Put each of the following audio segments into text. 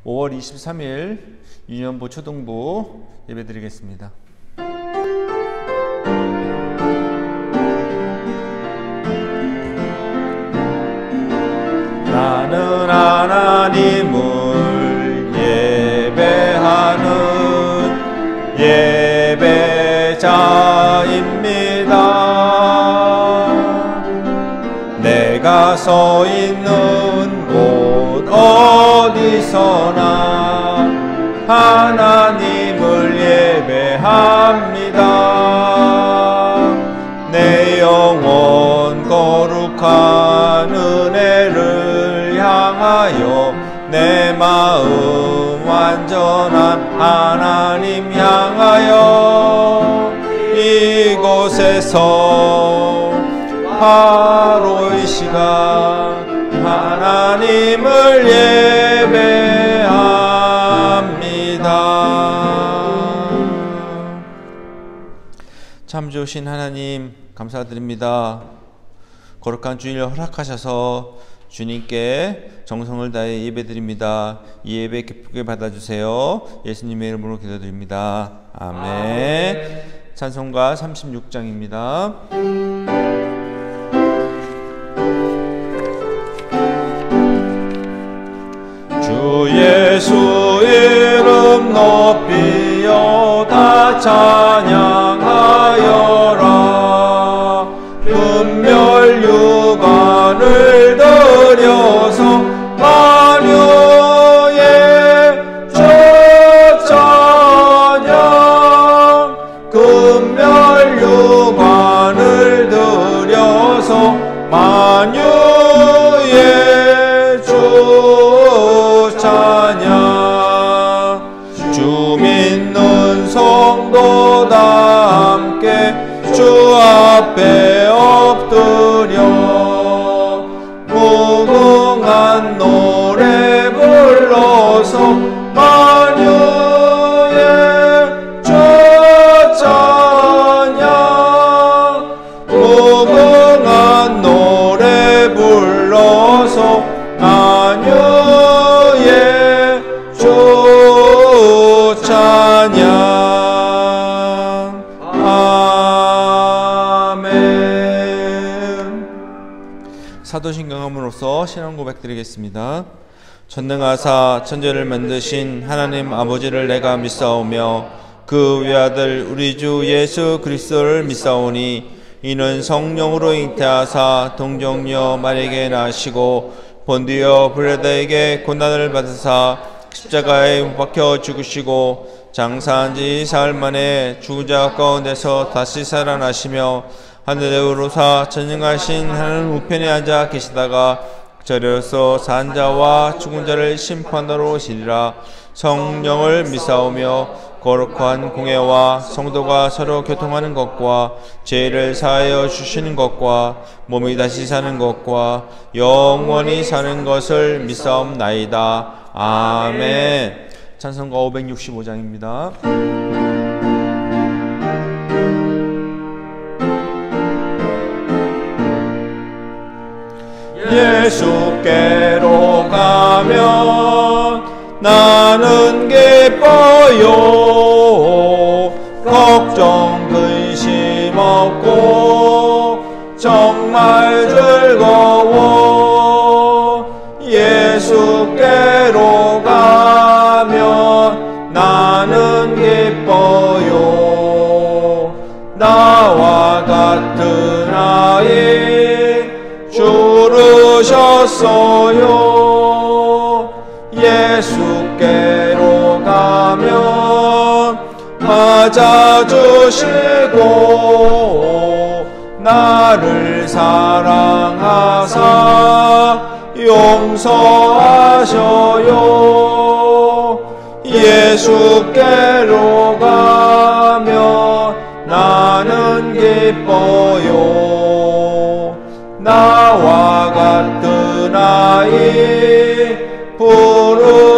5월 23일 유년부 초등부 예배드리겠습니다. 나는 하나님을 예배하는 예배자입니다. 내가 서 있는 곳 어디서나 하나님을 예배합니다. 내 영혼 거룩한 은혜를 향하여 내 마음 완전한 하나님 향하여 이곳에서 바로 이 시간 하나님을 예배합니다. 참 좋으신 하나님 감사드립니다. 거룩한 주일을 허락하셔서 주님께 정성을 다해 예배드립니다. 이 예배 기쁘게 받아주세요. 예수님의 이름으로 기도드립니다. 아멘. 찬송가 36장입니다. 주 예수 이름 높이여 다 찬양하여라. 금멸 유관을 들여서 만유의 주 찬양. 금멸 유관을 들여서 만유의 주 찬양. 주 믿는 성도 다 함께 주 앞에 엎드려 무궁한 노래 불러서 만유의 주 찬양. 무궁한 노래 불러서 만유의 주 찬양. 사도신경함으로써 신앙 고백드리겠습니다. 전능하사 천지를 만드신 하나님 아버지를 내가 믿사오며 그 외아들 우리 주 예수 그리스도를 믿사오니 이는 성령으로 잉태하사 동정녀 마리아에게 나시고 본디오 빌라도에게 고난을 받으사 십자가에 못 박혀 죽으시고 장사한 지 사흘 만에 죽은 자 가운데서 다시 살아나시며 하늘에 오르사 전능하신 하나님 우편에 앉아 계시다가 저리로서 산 자와 죽은 자를 심판하러 오시리라. 성령을 믿사오며 거룩한 공예와 성도가 서로 교통하는 것과 죄를 사하여 주시는 것과 몸이 다시 사는 것과 영원히 사는 것을 믿사옵나이다. 아멘. 찬송가 565장입니다. 예수께로 가면 나는 기뻐요. 걱정 근심 없고 정말 즐거워. 예수께로 가면 나는 기뻐요. 나와 같은 아이 주르셨어요. 예수께로 가면 맞아주시고 나를 사랑하사 용서하셔요. 예수께로 가면 나는 기뻐요. 나와 같은 아이 부르셨어요.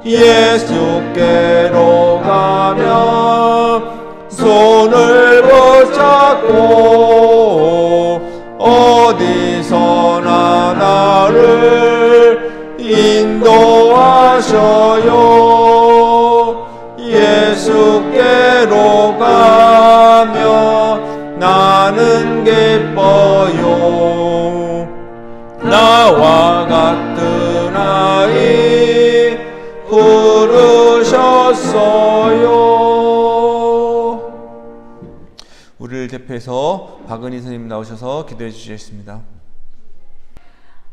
예수께로 가면 손을 붙잡고 어디서나 나를 요시아와 같은 아이 부르셨어요. 우리를 대표해서 박은희 선생님 나오셔서 기도해 주시겠습니다.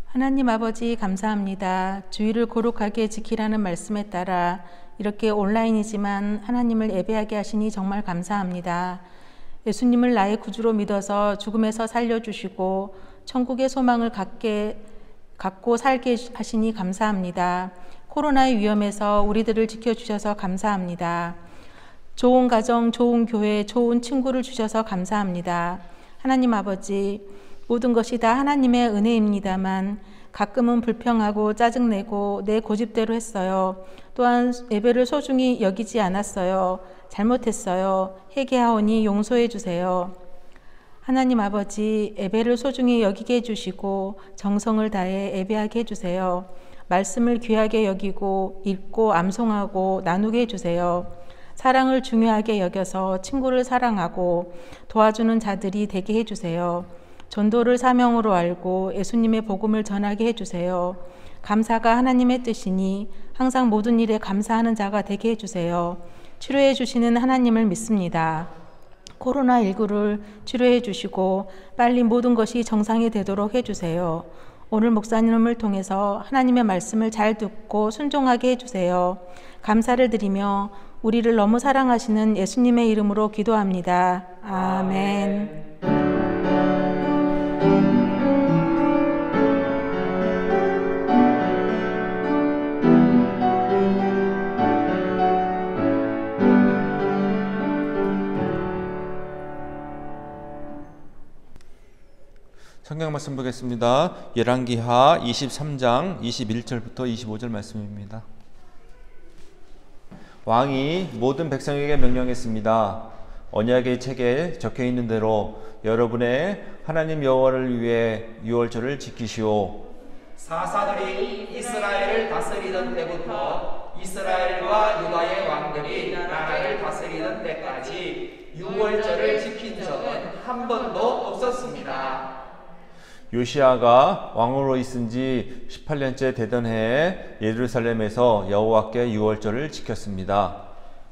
하나님 아버지 감사합니다. 주의를 거룩하게 지키라는 말씀에 따라 이렇게 온라인이지만 하나님을 예배하게 하시니 정말 감사합니다. 예수님을 나의 구주로 믿어서 죽음에서 살려주시고 천국의 소망을 갖고 살게 하시니 감사합니다. 코로나의 위험에서 우리들을 지켜주셔서 감사합니다. 좋은 가정, 좋은 교회, 좋은 친구를 주셔서 감사합니다. 하나님 아버지, 모든 것이 다 하나님의 은혜입니다만 가끔은 불평하고 짜증내고 내 고집대로 했어요. 또한 예배를 소중히 여기지 않았어요. 잘못했어요. 회개하오니 용서해 주세요. 하나님 아버지, 예배를 소중히 여기게 해주시고 정성을 다해 예배하게 해주세요. 말씀을 귀하게 여기고 읽고 암송하고 나누게 해주세요. 사랑을 중요하게 여겨서 친구를 사랑하고 도와주는 자들이 되게 해주세요. 전도를 사명으로 알고 예수님의 복음을 전하게 해주세요. 감사가 하나님의 뜻이니 항상 모든 일에 감사하는 자가 되게 해주세요. 치료해 주시는 하나님을 믿습니다. 코로나19를 치료해 주시고 빨리 모든 것이 정상이 되도록 해주세요. 오늘 목사님을 통해서 하나님의 말씀을 잘 듣고 순종하게 해주세요. 감사를 드리며 우리를 너무 사랑하시는 예수님의 이름으로 기도합니다. 아멘. 성경 말씀 보겠습니다. 열왕기하 23장 21절부터 25절 말씀입니다. 왕이 모든 백성에게 명령했습니다. 언약의 책에 적혀 있는 대로 여러분의 하나님 여호와를 위해 유월절을 지키시오. 사사들이 이스라엘을 다스리던 때부터 이스라엘과 유다의 왕들이 나라를 다스리던 때까지 유월절을 지킨 적은 한 번도 없었습니다. 요시아가 왕으로 있은 지 18년째 되던 해에 예루살렘에서 여호와께 유월절을 지켰습니다.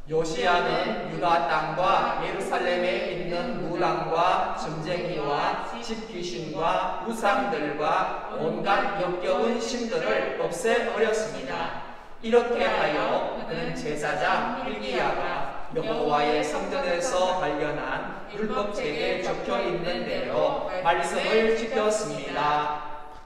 요시아는 유다 땅과 예루살렘에 있는 무당과 점쟁이와 집귀신과 우상들과 온갖 역겨운 신들을 없애버렸습니다. 이렇게 하여 그는 제사장 hil기야가 여호와의 성전에서 발견한 율법책에 적혀 있는 대로 말씀을 지켰습니다.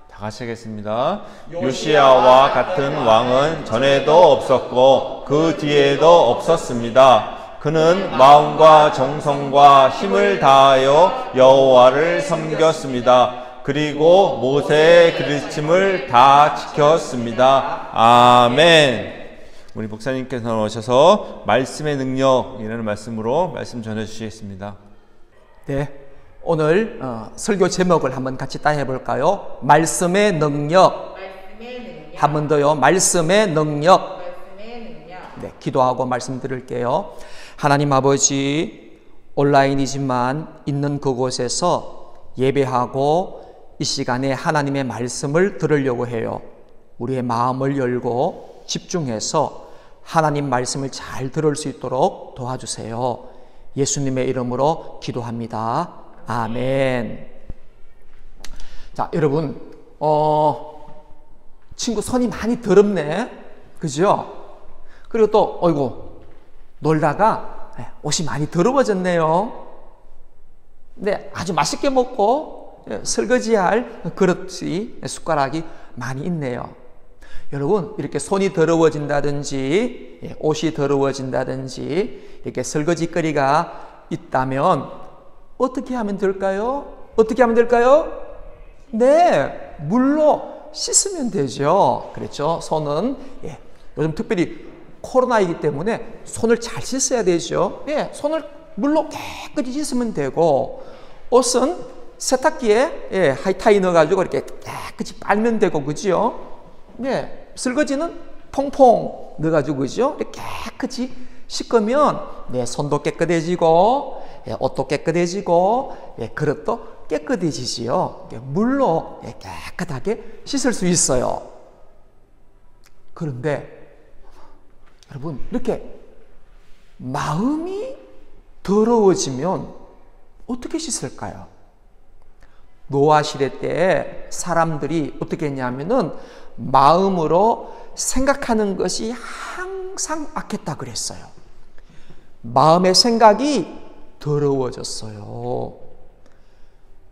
다 같이 하겠습니다. 요시아와 같은 왕은 전에도 없었고 그 뒤에도 없었습니다. 그는 마음과 정성과 힘을 다하여 여호와를 섬겼습니다. 그리고 모세의 가르침을 다 지켰습니다. 아멘. 우리 목사님께서 나오셔서 말씀의 능력이라는 말씀으로 말씀 전해주시겠습니다. 네, 오늘 설교 제목을 한번 같이 따해 볼까요? 말씀의 능력. 한 번 더요. 말씀의 능력. 네, 기도하고 말씀드릴게요. 하나님 아버지, 온라인이지만 있는 그곳에서 예배하고 이 시간에 하나님의 말씀을 들으려고 해요. 우리의 마음을 열고 집중해서 하나님 말씀을 잘 들을 수 있도록 도와주세요. 예수님의 이름으로 기도합니다. 아멘. 자, 여러분, 친구 손이 많이 더럽네. 그죠? 그리고 또, 어이구, 놀다가 옷이 많이 더러워졌네요. 네, 아주 맛있게 먹고 설거지할 그릇이, 숟가락이 많이 있네요. 여러분, 이렇게 손이 더러워진다든지 옷이 더러워진다든지 이렇게 설거지거리가 있다면 어떻게 하면 될까요? 어떻게 하면 될까요? 네, 물로 씻으면 되죠. 그렇죠? 손은 요즘 특별히 코로나이기 때문에 손을 잘 씻어야 되죠. 손을 물로 깨끗이 씻으면 되고, 옷은 세탁기에 하이타이 넣어가지고 이렇게 깨끗이 빨면 되고, 그죠? 네, 설거지는 퐁퐁 넣어가지고, 그죠? 이렇게 깨끗이 씻으면, 손도 깨끗해지고, 옷도 깨끗해지고, 그릇도 깨끗해지지요. 물로 깨끗하게 씻을 수 있어요. 그런데 여러분, 이렇게 마음이 더러워지면 어떻게 씻을까요? 노아 시대 때 사람들이 어떻게 했냐면은 마음으로 생각하는 것이 항상 악했다 그랬어요. 마음의 생각이 더러워졌어요.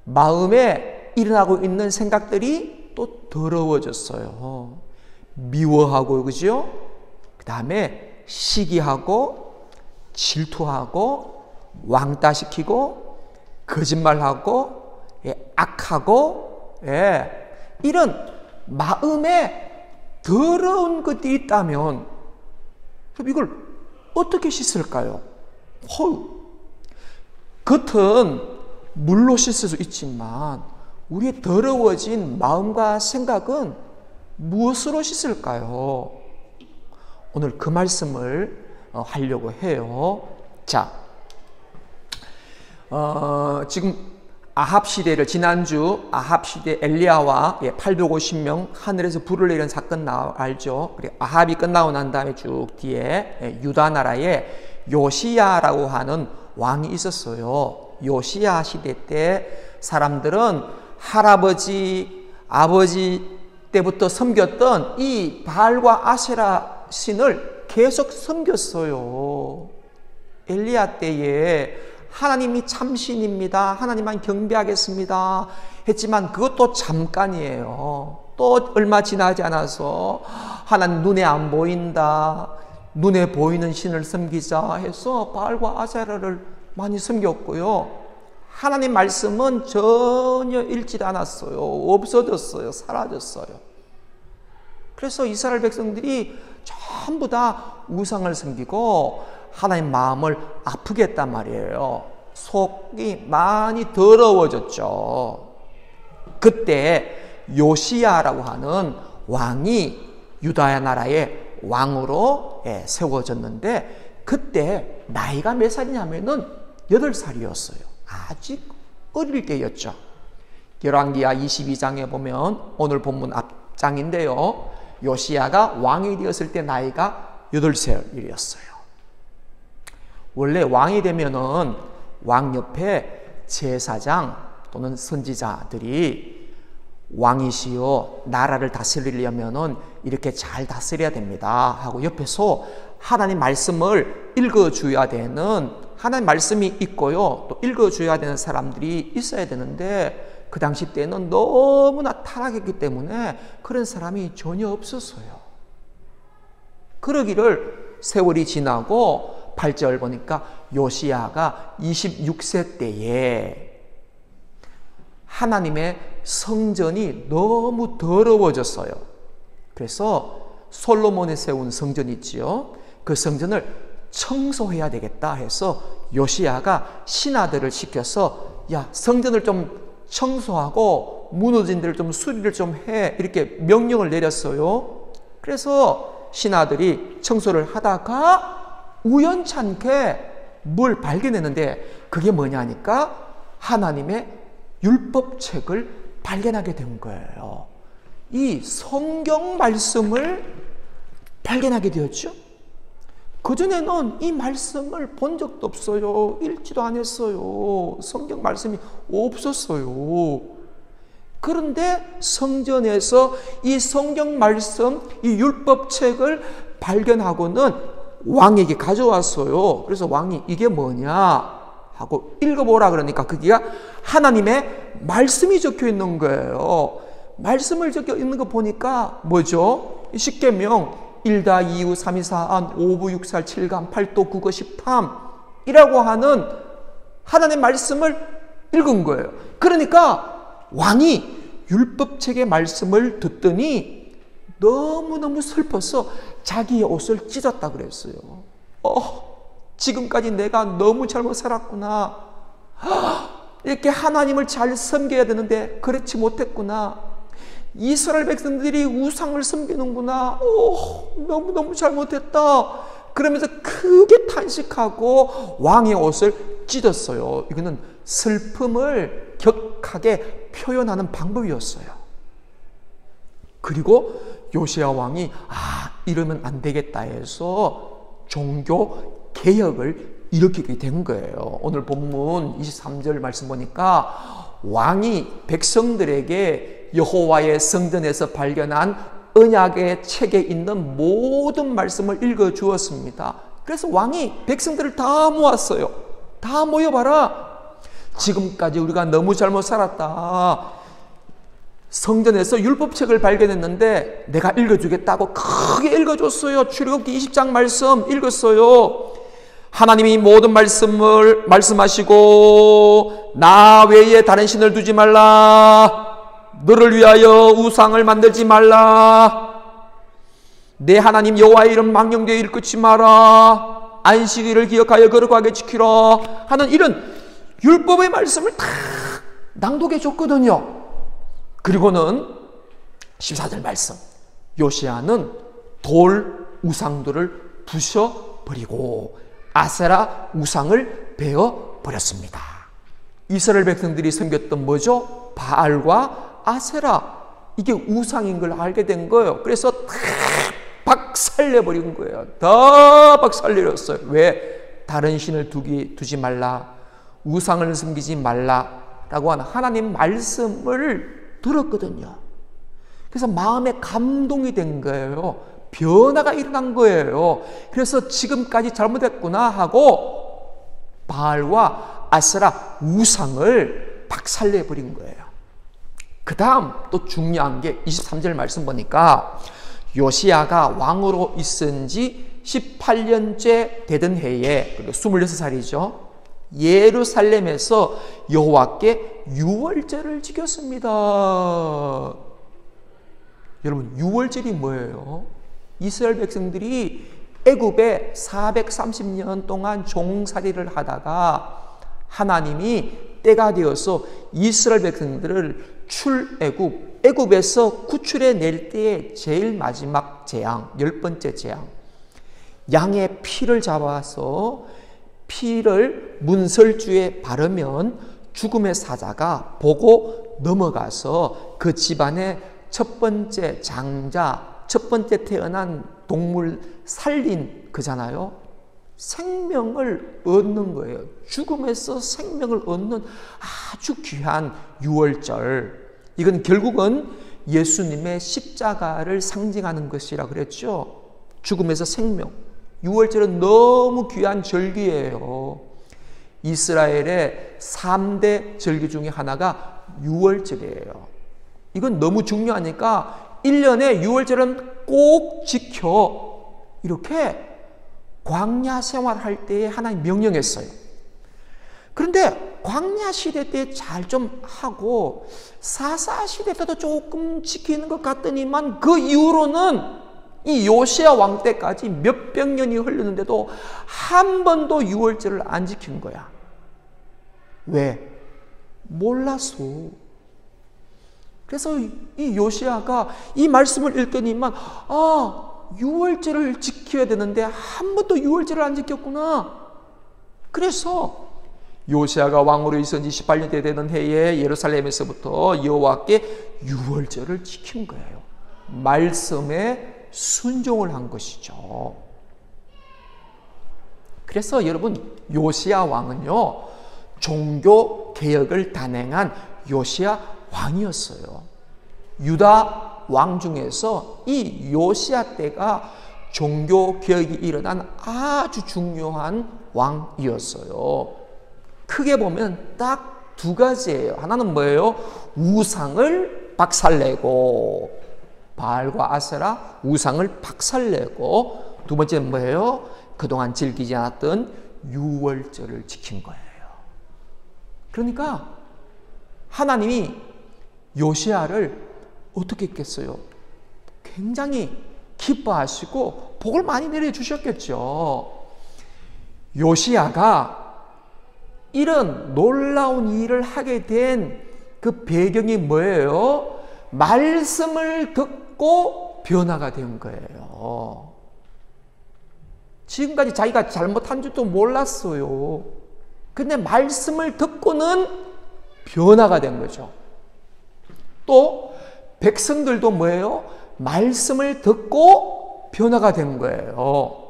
마음에 일어나고 있는 생각들이 또 더러워졌어요. 미워하고, 그죠? 그 다음에 시기하고, 질투하고, 왕따시키고, 거짓말하고, 악하고, 이런 마음에 더러운 것들이 있다면, 그럼 이걸 어떻게 씻을까요? 겉은 물로 씻을 수 있지만, 우리의 더러워진 마음과 생각은 무엇으로 씻을까요? 오늘 그 말씀을 하려고 해요. 자, 지금 아합 시대를, 지난주 아합 시대 엘리야와 850명 하늘에서 불을 내리는 사건 알죠? 그리고 아합이 끝나고 난 다음에 쭉 뒤에 유다 나라에 요시야라고 하는 왕이 있었어요. 요시야 시대 때 사람들은 할아버지, 아버지 때부터 섬겼던 이 바알과 아세라 신을 계속 섬겼어요. 엘리야 때에 하나님이 참신입니다, 하나님만 경배하겠습니다 했지만 그것도 잠깐이에요. 또 얼마 지나지 않아서 하나님 눈에 안 보인다, 눈에 보이는 신을 섬기자 해서 바알과 아세라를 많이 섬겼고요. 하나님 말씀은 전혀 읽지 않았어요. 없어졌어요. 사라졌어요. 그래서 이스라엘 백성들이 전부 다 우상을 섬기고 하나님 마음을 아프게 했단 말이에요. 속이 많이 더러워졌죠. 그때 요시야라고 하는 왕이 유다 나라의 왕으로 세워졌는데, 그때 나이가 몇 살이냐면은 8살이었어요. 아직 어릴 때였죠. 열왕기하 22장에 보면 오늘 본문 앞장인데요, 요시야가 왕이 되었을 때 나이가 8살이었어요. 원래 왕이 되면은 왕 옆에 제사장 또는 선지자들이 왕이시여 나라를 다스리려면은 이렇게 잘 다스려야 됩니다 하고 옆에서 하나님 말씀을 읽어줘야 되는, 하나님 말씀이 있고요 또 읽어줘야 되는 사람들이 있어야 되는데, 그 당시 때는 너무나 타락했기 때문에 그런 사람이 전혀 없었어요. 그러기를 세월이 지나고 8절 보니까 요시야가 26세 때에 하나님의 성전이 너무 더러워졌어요. 그래서 솔로몬이 세운 성전이 있지요. 그 성전을 청소해야 되겠다 해서 요시야가 신하들을 시켜서 야, 성전을 좀 청소하고 무너진 데를 좀 수리를 좀 해, 이렇게 명령을 내렸어요. 그래서 신하들이 청소를 하다가 우연찮게 뭘 발견했는데, 그게 뭐냐니까 하나님의 율법책을 발견하게 된 거예요. 이 성경 말씀을 발견하게 되었죠. 그전에는 이 말씀을 본 적도 없어요. 읽지도 안 했어요. 성경 말씀이 없었어요. 그런데 성전에서 이 성경 말씀, 이 율법책을 발견하고는 왕에게 가져왔어요. 그래서 왕이 이게 뭐냐 하고 읽어보라 그러니까 그게 하나님의 말씀이 적혀 있는 거예요. 말씀을 적혀 있는 거 보니까 뭐죠? 십계명 1다 2우 3이 4안 5부 6살 7감 8도 9거 10함 이라고 하는 하나님의 말씀을 읽은 거예요. 그러니까 왕이 율법책의 말씀을 듣더니 너무너무 슬퍼서 자기의 옷을 찢었다 그랬어요. 지금까지 내가 너무 잘못 살았구나. 이렇게 하나님을 잘 섬겨야 되는데 그렇지 못했구나. 이스라엘 백성들이 우상을 섬기는구나. 너무너무 잘못했다. 그러면서 크게 탄식하고 왕의 옷을 찢었어요. 이거는 슬픔을 격하게 표현하는 방법이었어요. 그리고 요시야 왕이 이러면 안 되겠다 해서 종교 개혁을 일으키게 된 거예요. 오늘 본문 23절 말씀 보니까 왕이 백성들에게 여호와의 성전에서 발견한 언약의 책에 있는 모든 말씀을 읽어 주었습니다. 그래서 왕이 백성들을 다 모았어요. 다 모여봐라. 지금까지 우리가 너무 잘못 살았다. 성전에서 율법책을 발견했는데 내가 읽어주겠다고 크게 읽어줬어요. 출애굽기 20장 말씀 읽었어요. 하나님이 모든 말씀을 말씀하시고 나 외에 다른 신을 두지 말라. 너를 위하여 우상을 만들지 말라. 내 하나님 여호와의 이름 망령되이 일컫지 마라. 안식일을 기억하여 거룩하게 지키라 하는 이런 율법의 말씀을 다 낭독해 줬거든요. 그리고는 14절 말씀, 요시야는 돌 우상들을 부셔버리고 아세라 우상을 베어버렸습니다. 이스라엘 백성들이 섬겼던 뭐죠? 바알과 아세라. 이게 우상인 걸 알게 된 거예요. 그래서 다 박살내버린 거예요. 다 박살내렸어요. 왜? 다른 신을 두지 말라. 우상을 섬기지 말라라고 하는 하나님 말씀을 들었거든요. 그래서 마음에 감동이 된 거예요. 변화가 일어난 거예요. 그래서 지금까지 잘못했구나 하고 바알과 아세라 우상을 박살내버린 거예요. 그 다음 또 중요한 게 23절 말씀 보니까 요시야가 왕으로 있은 지 18년째 되던 해에, 그리고 26살이죠. 예루살렘에서 여호와께 유월절을 지켰습니다. 여러분, 유월절이 뭐예요? 이스라엘 백성들이 애굽에 430년 동안 종살이를 하다가 하나님이 때가 되어서 이스라엘 백성들을 애굽에서 구출해 낼 때의 제일 마지막 재앙, 10번째 재앙, 양의 피를 잡아서 피를 문설주에 바르면 죽음의 사자가 보고 넘어가서 그 집안의 첫 번째 장자, 첫 번째 태어난 동물 살린 그잖아요. 생명을 얻는 거예요. 죽음에서 생명을 얻는 아주 귀한 유월절. 이건 결국은 예수님의 십자가를 상징하는 것이라 그랬죠. 죽음에서 생명. 유월절은 너무 귀한 절기예요. 이스라엘의 3대 절기 중에 하나가 유월절이에요. 이건 너무 중요하니까 1년에 유월절은 꼭 지켜. 이렇게 광야 생활할 때에 하나님 명령했어요. 그런데 광야 시대 때 잘 좀 하고 사사 시대 때도 조금 지키는 것 같더니만 그 이후로는 이 요시야 왕 때까지 몇백 년이 흘렀는데도 한 번도 유월절을 안 지킨 거야. 왜? 몰랐어. 그래서 이 요시야가 이 말씀을 읽더니만 유월절을 지켜야 되는데 한 번도 유월절을 안 지켰구나. 그래서 요시야가 왕으로 있은 지 18년째 되는 해에 예루살렘에서부터 여호와께 유월절을 지킨 거예요. 말씀에 순종을 한 것이죠. 그래서 여러분, 요시야 왕은요, 종교 개혁을 단행한 요시야 왕이었어요. 유다 왕 중에서 이 요시야 때가 종교 개혁이 일어난 아주 중요한 왕이었어요. 크게 보면 딱 두 가지예요. 하나는 뭐예요? 우상을 박살내고, 바알과 아세라 우상을 박살내고, 두 번째는 뭐예요? 그동안 즐기지 않았던 유월절을 지킨 거예요. 그러니까 하나님이 요시야를 어떻게 했겠어요? 굉장히 기뻐하시고 복을 많이 내려주셨겠죠. 요시야가 이런 놀라운 일을 하게 된 그 배경이 뭐예요? 말씀을 듣고 변화가 된 거예요. 지금까지 자기가 잘못한 줄도 몰랐어요. 근데 말씀을 듣고는 변화가 된 거죠. 또 백성들도 뭐예요? 말씀을 듣고 변화가 된 거예요.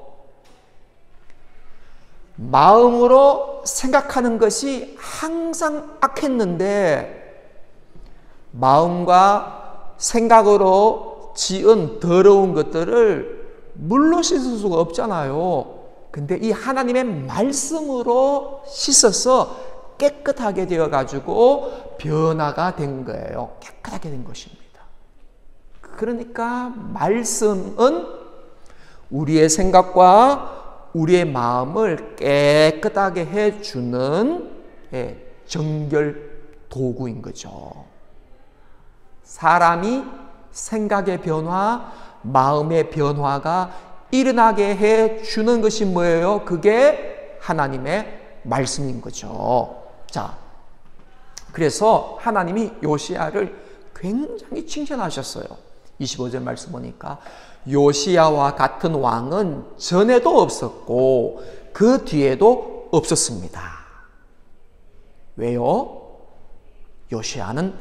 마음으로 생각하는 것이 항상 악했는데 마음과 생각으로 지은 더러운 것들을 물로 씻을 수가 없잖아요. 근데 이 하나님의 말씀으로 씻어서 깨끗하게 되어 가지고 변화가 된 거예요. 깨끗하게 된 것입니다. 그러니까 말씀은 우리의 생각과 우리의 마음을 깨끗하게 해주는 정결 도구인 거죠. 사람이 생각의 변화, 마음의 변화가 일어나게 해주는 것이 뭐예요? 그게 하나님의 말씀인 거죠. 자, 그래서 하나님이 요시야를 굉장히 칭찬하셨어요. 25절 말씀 보니까 요시야와 같은 왕은 전에도 없었고 그 뒤에도 없었습니다. 왜요? 요시야는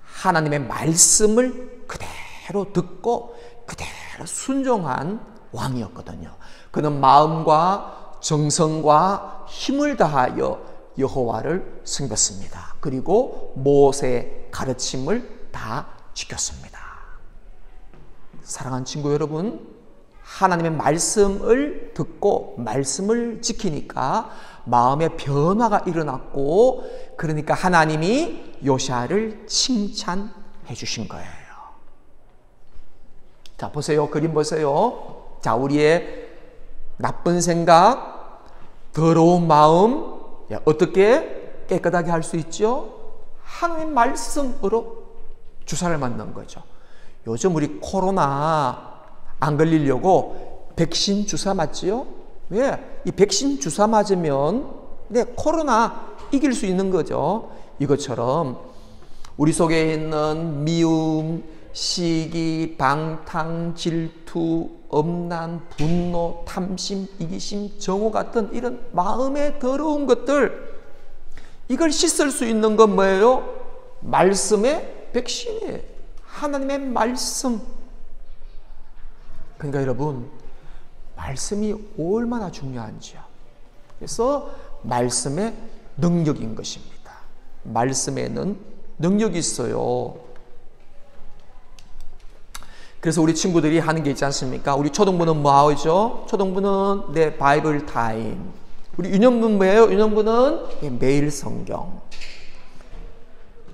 하나님의 말씀을 그대로 듣고 그대로 순종한 왕이었거든요. 그는 마음과 정성과 힘을 다하여 여호와를 섬겼습니다. 그리고 모세의 가르침을 다 지켰습니다. 사랑하는 친구 여러분, 하나님의 말씀을 듣고 말씀을 지키니까 마음의 변화가 일어났고, 그러니까 하나님이 요시야를 칭찬해 주신 거예요. 자, 보세요. 그림 보세요. 자, 우리의 나쁜 생각, 더러운 마음 어떻게 깨끗하게 할 수 있죠? 하나님의 말씀으로 주사를 맞는 거죠. 요즘 우리 코로나 안 걸리려고 백신 주사 맞지요? 왜? 이 백신 주사 맞으면 코로나 이길 수 있는 거죠. 이것처럼 우리 속에 있는 미움, 시기, 방탕, 질투, 엄난, 분노, 탐심, 이기심, 정오 같은 이런 마음의 더러운 것들, 이걸 씻을 수 있는 건 뭐예요? 말씀의 백신이에요. 하나님의 말씀. 그러니까 여러분, 말씀이 얼마나 중요한지요. 그래서 말씀의 능력인 것입니다. 말씀에는 능력이 있어요. 그래서 우리 친구들이 하는 게 있지 않습니까? 우리 초등부는 뭐 하죠? 초등부는 바이블 타임. 우리 유년부는 뭐예요? 유년부는 매일 성경.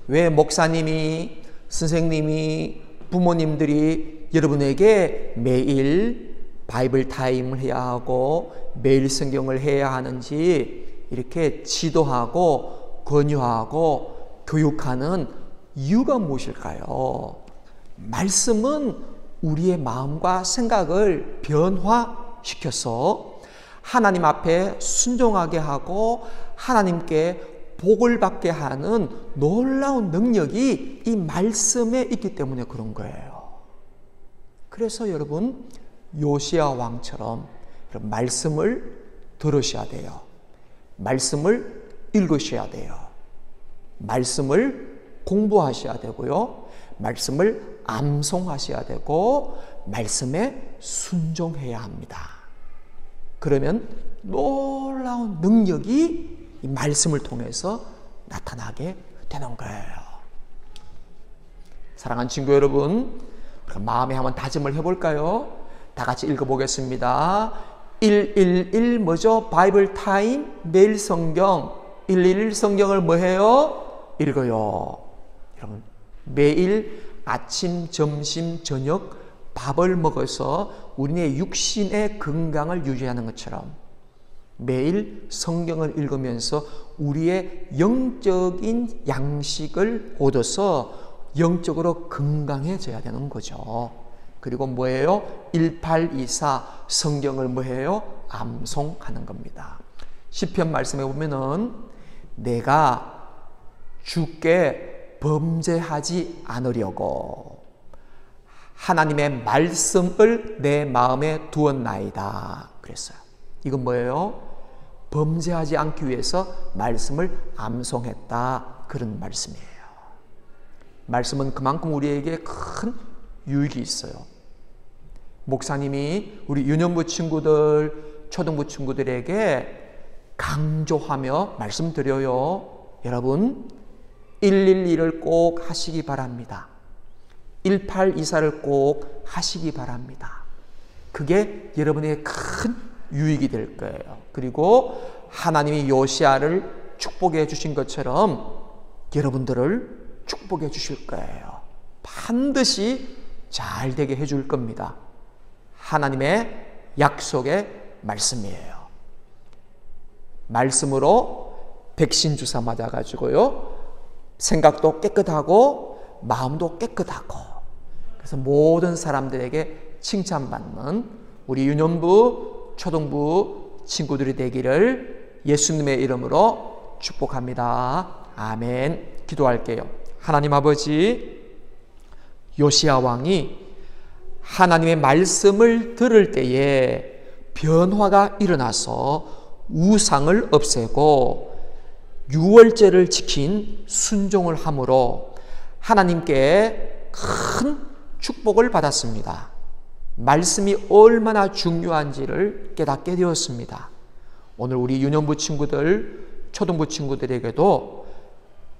왜 목사님이, 선생님이, 부모님들이 여러분에게 매일 바이블 타임을 해야 하고 매일 성경을 해야 하는지 이렇게 지도하고 권유하고 교육하는 이유가 무엇일까요? 말씀은 우리의 마음과 생각을 변화시켜서 하나님 앞에 순종하게 하고 하나님께 복을 받게 하는 놀라운 능력이 이 말씀에 있기 때문에 그런 거예요. 그래서 여러분, 요시야 왕처럼 말씀을 들으셔야 돼요. 말씀을 읽으셔야 돼요. 말씀을 공부하셔야 되고요. 말씀을 암송하셔야 되고 말씀에 순종해야 합니다. 그러면 놀라운 능력이 이 말씀을 통해서 나타나게 되는 거예요. 사랑하는 친구 여러분, 마음에 한번 다짐을 해볼까요? 다 같이 읽어보겠습니다. 111 뭐죠? 바이블 타임, 매일 성경. 111 성경을 뭐 해요? 읽어요. 여러분, 매일 아침, 점심, 저녁 밥을 먹어서 우리의 육신의 건강을 유지하는 것처럼 매일 성경을 읽으면서 우리의 영적인 양식을 얻어서 영적으로 건강해져야 되는 거죠. 그리고 뭐예요? 1824 성경을 뭐해요? 암송하는 겁니다. 시편 말씀에 보면은 내가 주께 범죄하지 않으려고 하나님의 말씀을 내 마음에 두었나이다 그랬어요. 이건 뭐예요? 범죄하지 않기 위해서 말씀을 암송했다 그런 말씀이에요. 말씀은 그만큼 우리에게 큰 유익이 있어요. 목사님이 우리 유년부 친구들, 초등부 친구들에게 강조하며 말씀드려요. 여러분, 112를 꼭 하시기 바랍니다. 1824를 꼭 하시기 바랍니다. 그게 여러분에게 큰 유익이 될 거예요. 그리고 하나님이 요시야를 축복해 주신 것처럼 여러분들을 축복해 주실 거예요. 반드시 잘 되게 해줄 겁니다. 하나님의 약속의 말씀이에요. 말씀으로 백신 주사 맞아가지고요, 생각도 깨끗하고 마음도 깨끗하고, 그래서 모든 사람들에게 칭찬받는 우리 유년부, 초등부 친구들이 되기를 예수님의 이름으로 축복합니다. 아멘. 기도할게요. 하나님 아버지, 요시야 왕이 하나님의 말씀을 들을 때에 변화가 일어나서 우상을 없애고 유월절을 지킨 순종을 함으로 하나님께 큰 축복을 받았습니다. 말씀이 얼마나 중요한지를 깨닫게 되었습니다. 오늘 우리 유년부 친구들, 초등부 친구들에게도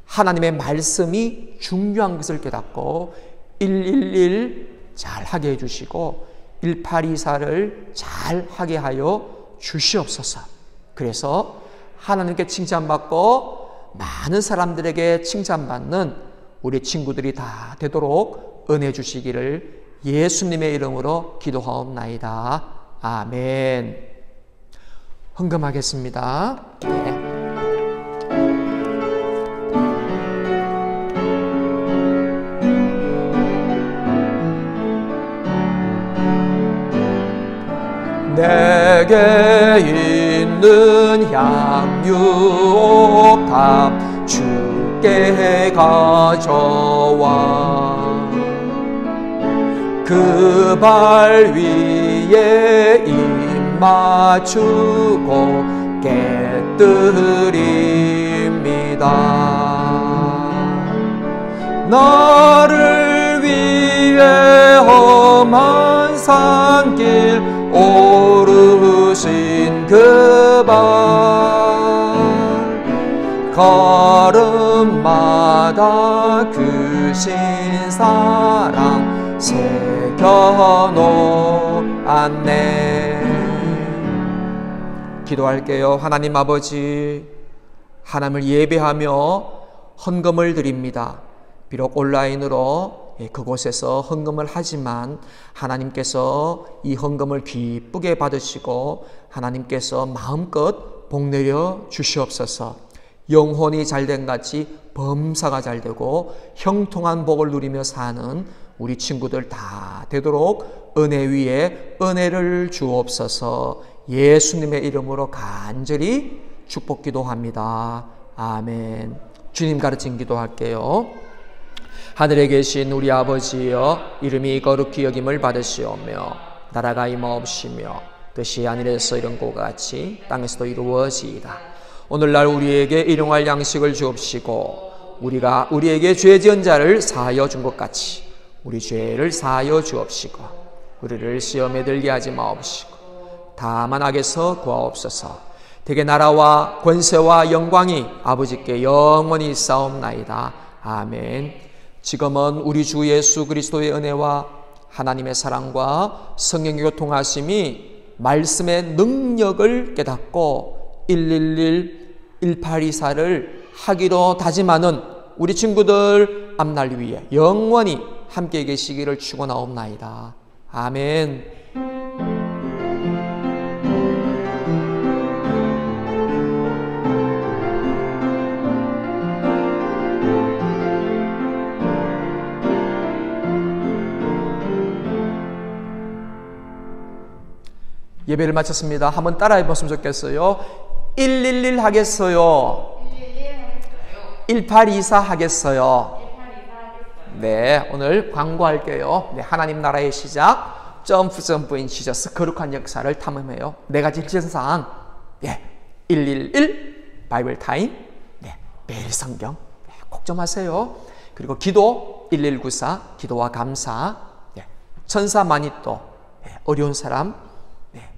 하나님의 말씀이 중요한 것을 깨닫고 111 잘 하게 해주시고 1824를 잘 하게 하여 주시옵소서. 그래서 하나님께 칭찬받고 많은 사람들에게 칭찬받는 우리 친구들이 다 되도록 은혜 주시기를 예수님의 이름으로 기도하옵나이다. 아멘. 헌금하겠습니다. 네. 내게 있는 향유옥합 주께 가져와 그 발 위에 입 맞추고 깨뜨립니다. 나를 위해 험한 산길 오르신 그 발 걸음마다 그 신사랑 새겨놓았네. 기도할게요. 하나님 아버지, 하나님을 예배하며 헌금을 드립니다. 비록 온라인으로 그곳에서 헌금을 하지만 하나님께서 이 헌금을 기쁘게 받으시고 하나님께서 마음껏 복내려 주시옵소서. 영혼이 잘된 같이 범사가 잘되고 형통한 복을 누리며 사는 우리 친구들 다 되도록 은혜 위에 은혜를 주옵소서. 예수님의 이름으로 간절히 축복 기도합니다. 아멘. 주님 가르친 기도할게요. 하늘에 계신 우리 아버지여, 이름이 거룩히 여김을 받으시오며 나라가 임하옵시며 뜻이 하늘에서 이룬 것 같이 땅에서도 이루어지이다. 오늘날 우리에게 일용할 양식을 주옵시고 우리가 우리에게 죄 지은 자를 사하여 준 것 같이 우리 죄를 사하여 주옵시고 우리를 시험에 들게 하지 마옵시고 다만 악에서 구하옵소서. 대개 나라와 권세와 영광이 아버지께 영원히 있사옵나이다. 아멘. 지금은 우리 주 예수 그리스도의 은혜와 하나님의 사랑과 성령의 교통하심이 말씀의 능력을 깨닫고 111, 1824를 하기로 다짐하는 우리 친구들 앞날 위에 영원히 함께 계시기를 축원하옵나이다. 아멘. 예배를 마쳤습니다. 한번 따라해 보시면 좋겠어요. 111 하겠어요. 1824 하겠어요. 네, 오늘 광고할게요. 네, 하나님 나라의 시작, 점프인 지저스 거룩한 역사를 탐험해요. 네 가지 실천사항. 네, 111 바이블 타임. 네, 매일 성경. 네, 걱정 마세요. 그리고 기도 1194 기도와 감사, 천사 마니또, 어려운 사람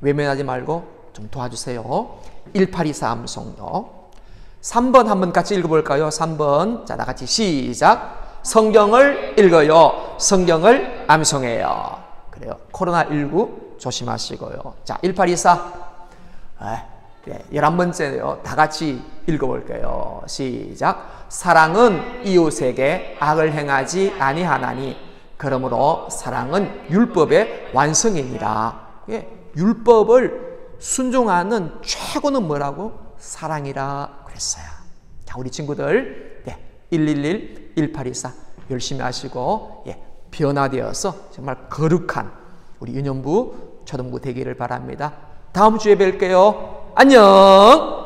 외면하지 말고 좀 도와주세요. 1824 암송요. 3번 한번 같이 읽어볼까요? 3번. 자, 다 같이 시작. 성경을 읽어요. 성경을 암송해요. 그래요. 코로나19 조심하시고요. 자, 1824. 11번째요. 다 같이 읽어볼게요. 시작. 사랑은 이웃에게 악을 행하지 아니하나니 그러므로 사랑은 율법의 완성이니라. 율법을 순종하는 최고는 뭐라고? 사랑이라 그랬어요. 자, 우리 친구들 111, 1824 열심히 하시고 변화되어서 정말 거룩한 우리 유년부, 초등부 되기를 바랍니다. 다음 주에 뵐게요. 안녕.